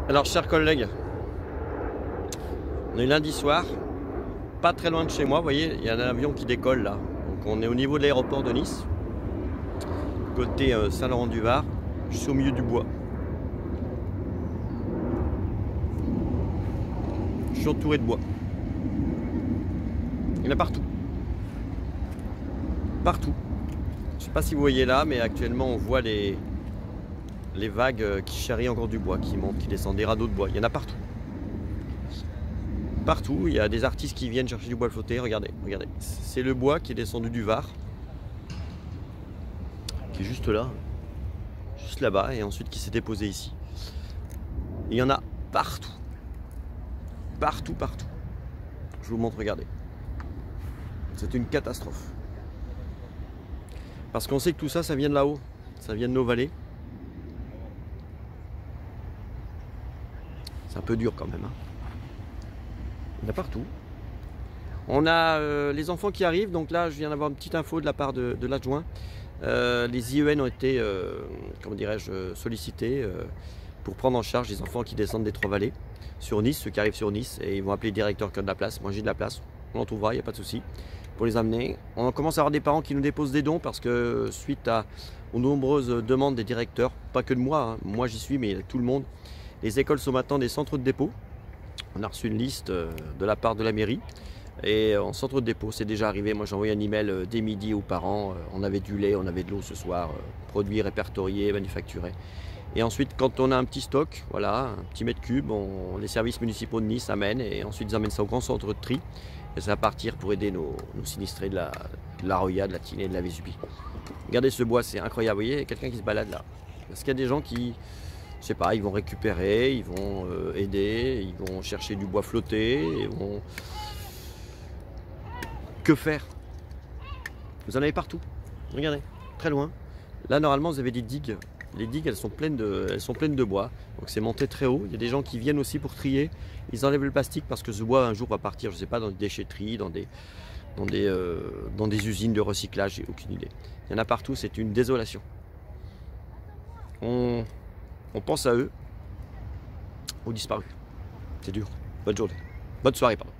Alors, chers collègues, on est lundi soir, pas très loin de chez moi, vous voyez, il y a un avion qui décolle là. Donc on est au niveau de l'aéroport de Nice, côté Saint-Laurent-du-Var. Je suis au milieu du bois. Je suis entouré de bois. Il y en a partout. Partout. Je ne sais pas si vous voyez là, mais actuellement on voit les vagues qui charrient encore du bois, qui montent, qui descendent, des radeaux de bois. Il y en a partout. Partout, il y a des artistes qui viennent chercher du bois flotté. Regardez, regardez. C'est le bois qui est descendu du Var, qui est juste là, juste là-bas, et ensuite qui s'est déposé ici. Et il y en a partout. Partout, partout. Je vous montre, regardez. C'est une catastrophe. Parce qu'on sait que tout ça, ça vient de là-haut. Ça vient de nos vallées. C'est un peu dur quand même. Hein. Il y en a partout. On a les enfants qui arrivent. Donc là, je viens d'avoir une petite info de la part de l'adjoint. Les IEN ont été, comment dirais-je, sollicités pour prendre en charge les enfants qui descendent des Trois-Vallées sur Nice, ceux qui arrivent sur Nice. Et ils vont appeler le directeur qui a de la place. Moi, j'ai de la place. On en trouvera, il n'y a pas de souci. Pour les amener. On commence à avoir des parents qui nous déposent des dons parce que suite aux nombreuses demandes des directeurs, pas que de moi, hein, moi j'y suis, mais tout le monde, les écoles sont maintenant des centres de dépôt. On a reçu une liste de la part de la mairie et en centre de dépôt, c'est déjà arrivé. Moi j'ai envoyé un email dès midi aux parents, on avait du lait, on avait de l'eau ce soir, produits répertoriés, manufacturés. Et ensuite, quand on a un petit stock, voilà, un petit mètre cube, les services municipaux de Nice amènent et ensuite ils amènent ça au grand centre de tri. Et ça va partir pour aider nos sinistrés de la Roya, de la Tinée, de la Vésubie. Regardez ce bois, c'est incroyable. Vous voyez, il y a quelqu'un qui se balade là. Parce qu'il y a des gens qui, je sais pas, ils vont récupérer, ils vont aider, ils vont chercher du bois flotté, ils vont... Que faire? Vous en avez partout. Regardez, très loin. Là, normalement, vous avez des digues. Les digues, elles sont pleines de bois. Donc c'est monté très haut. Il y a des gens qui viennent aussi pour trier. Ils enlèvent le plastique parce que ce bois un jour va partir, je ne sais pas, dans des déchetteries, dans des usines de recyclage, j'ai aucune idée. Il y en a partout, c'est une désolation. On pense à eux, aux disparus. C'est dur. Bonne journée. Bonne soirée, pardon.